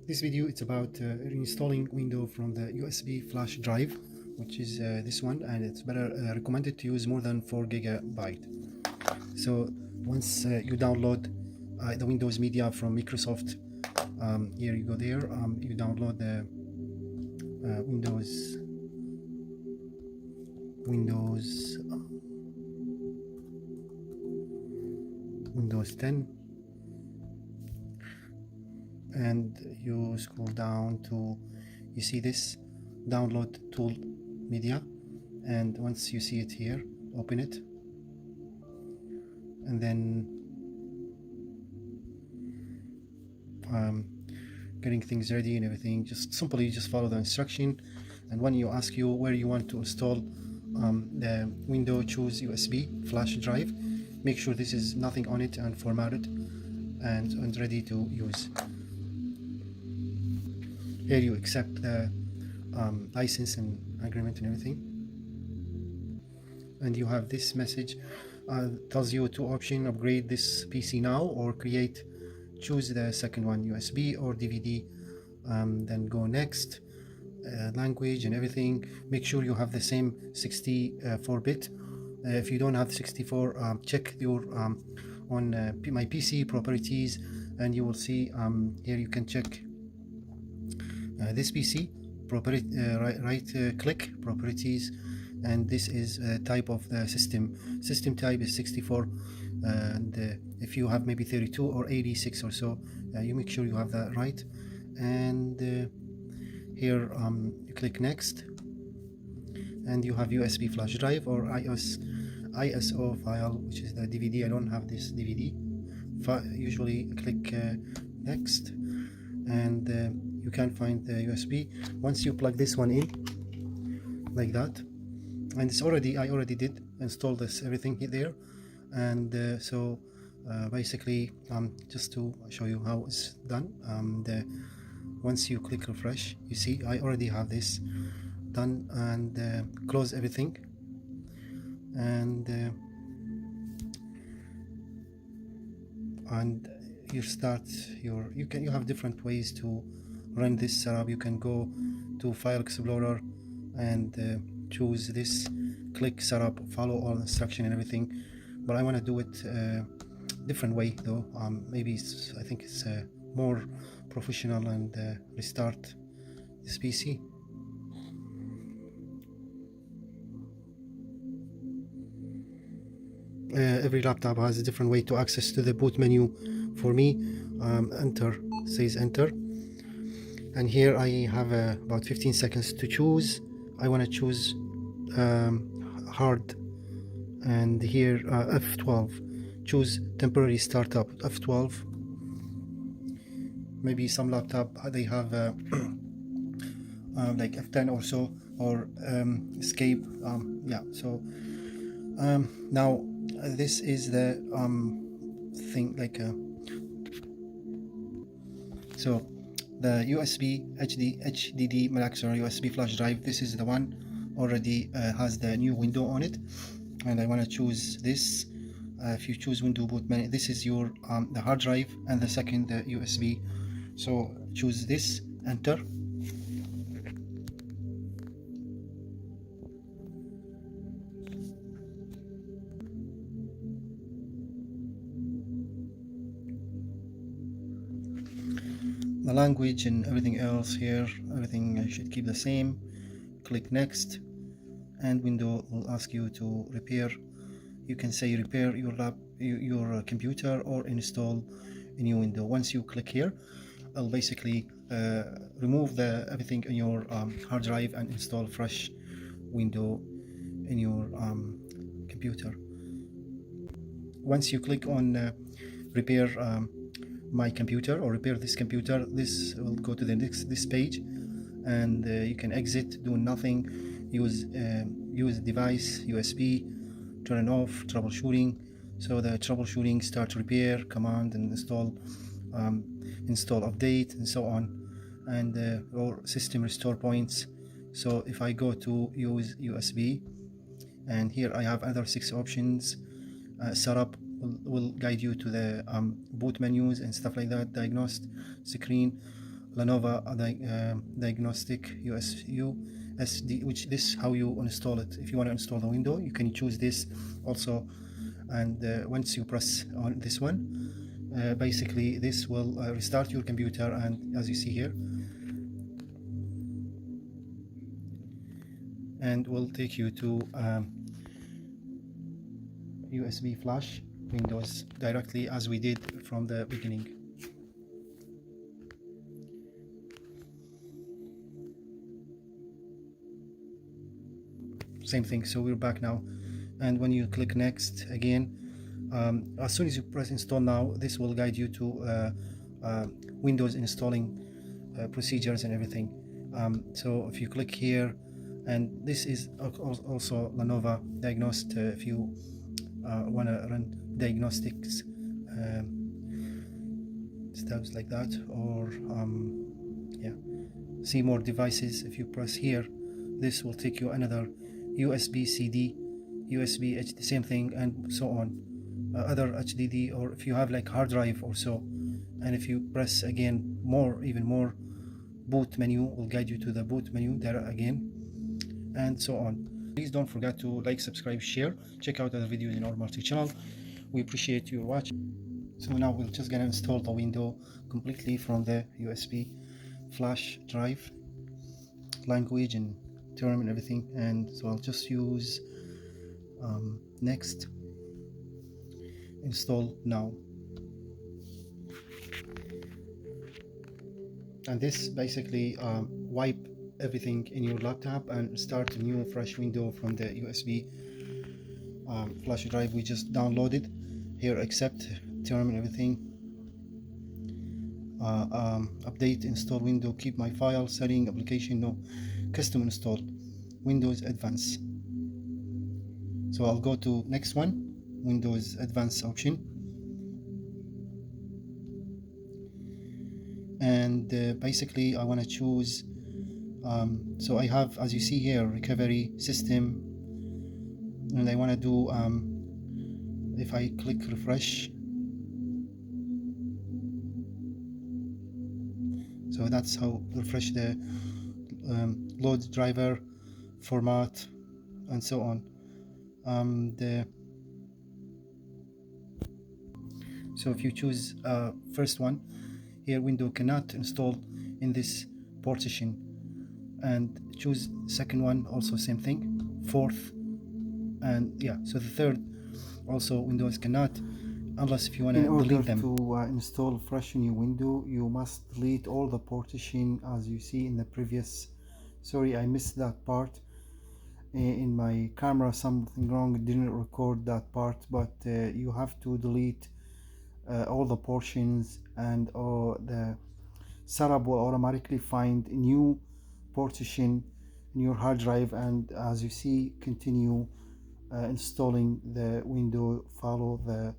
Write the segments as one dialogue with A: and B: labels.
A: This video it's about reinstalling Windows from the USB flash drive, which is this one, and it's better recommended to use more than 4 GB. So once you download the Windows media from Microsoft, here you go there, you download the Windows 10, and you scroll down to, you see this download tool media, and once you see it here, open it, and then getting things ready and everything, just simply follow the instruction. And when you ask you where you want to install the Windows, choose USB flash drive, make sure this is nothing on it and formatted and ready to use. Here you accept the license and agreement and everything, and you have this message tells you two options: upgrade this PC now or choose the second one, USB or DVD, then go next, language and everything. Make sure you have the same 64-bit. If you don't have 64, check your on my PC properties, and you will see here you can check this PC property, right click properties, and this is type of the system type is 64, and if you have maybe 32 or 86 or so, you make sure you have that right. And here you click next, and you have USB flash drive or ISO file, which is the DVD. I don't have this DVD. Usually click next, and you can find the USB. Once you plug this one in like that, and it's I already did install this everything there, and so basically just to show you how it's done, once you click refresh, you see I already have this done, and close everything, and you start your, you have different ways to run this setup. You can go to File Explorer and choose this, click setup, follow all the instruction and everything, but I want to do it different way though. Maybe I think it's more professional, and restart this PC. Every laptop has a different way to access to the boot menu. For me, enter says enter, and here I have about 15 seconds to choose. I want to choose hard, and here F12, choose temporary startup, F12. Maybe some laptop they have like F10 or so, or escape. Yeah, so now this is the thing, like so the USB HDD Max or USB flash drive, this is the one already has the new window on it, and I want to choose this. If you choose window boot menu, this is your the hard drive, and the second the USB. So choose this, enter, the language and everything else here, everything should keep the same. Click next, and window will ask you to repair. You can say repair your computer or install a new window. Once you click here, I'll basically remove everything in your hard drive and install fresh window in your computer. Once you click on repair my computer or repair this computer, this will go to the this page, and you can exit, do nothing, use device USB, turn off, troubleshooting. So the troubleshooting, start repair command, and install update, and so on, and or system restore points. So if I go to use USB, and here I have other 6 options. Setup will guide you to the boot menus and stuff like that, diagnosed screen, Lenovo diagnostic USD, which this how you install it. If you want to install the window, you can choose this also, and once you press on this one, basically this will restart your computer, and as you see here, and will take you to USB flash Windows directly as we did from the beginning. Same thing, so we're back now, and when you click next again, as soon as you press install now, this will guide you to Windows installing procedures and everything. So if you click here, and this is also Lenovo Diagnost, if you want to run diagnostics steps like that, or yeah, see more devices. If you press here, this will take you another USB CD, USB HD, same thing, and so on, other HDD, or if you have like hard drive or so. And if you press again more, even more, boot menu will guide you to the boot menu there again, and so on. Please don't forget to like, subscribe, share, check out other videos in our multi-channel. We appreciate your watching. So now we're just gonna install the window completely from the USB flash drive, language and term and everything. And so I'll just use next, install now. And this basically wipe everything in your laptop and start a new fresh window from the USB flash drive we just downloaded. Here, accept term and everything. Update, install window, keep my file, setting, application, no, custom install, Windows Advanced. So I'll go to next one, Windows Advanced option, and basically I want to choose so I have, as you see here, recovery system, and I want to do if I click refresh, so that's how refresh the load driver format and so on. So if you choose first one here, window cannot install in this partition, and choose second one, also same thing, fourth, and yeah, so the third also Windows cannot, unless if you want to delete them. To install fresh new window, you must delete all the partition as you see in the previous. Sorry, I missed that part. In my camera something wrong, it didn't record that part, but you have to delete all the portions, and the setup will automatically find a new partition in your hard drive, and as you see, continue installing the window, follow the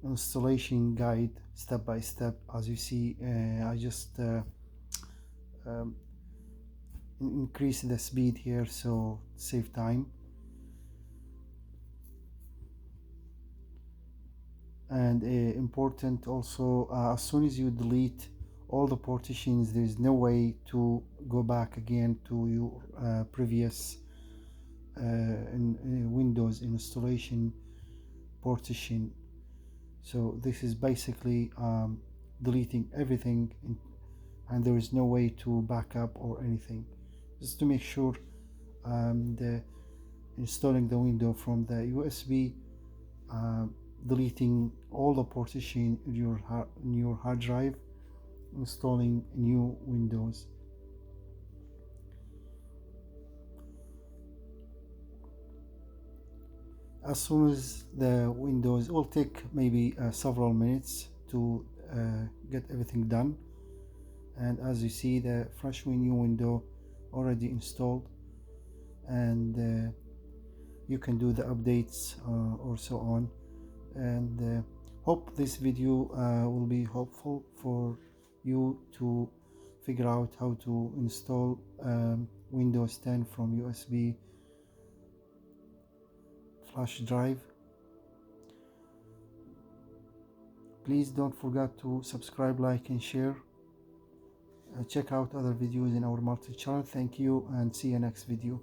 A: installation guide step by step. As you see, I just increase the speed here so save time. And important also, as soon as you delete all the partitions, there's no way to go back again to your previous in Windows installation partition. So this is basically deleting everything and there is no way to back up or anything, just to make sure the installing the window from the USB, deleting all the partition in your hard drive, installing new Windows. As soon as the Windows, it will take maybe several minutes to get everything done, and as you see, the fresh new window already installed, and you can do the updates or so on. And hope this video will be helpful for you to figure out how to install Windows 10 from USB flash drive. Please don't forget to subscribe, like and share. Check out other videos in our multi channel. Thank you and see you next video.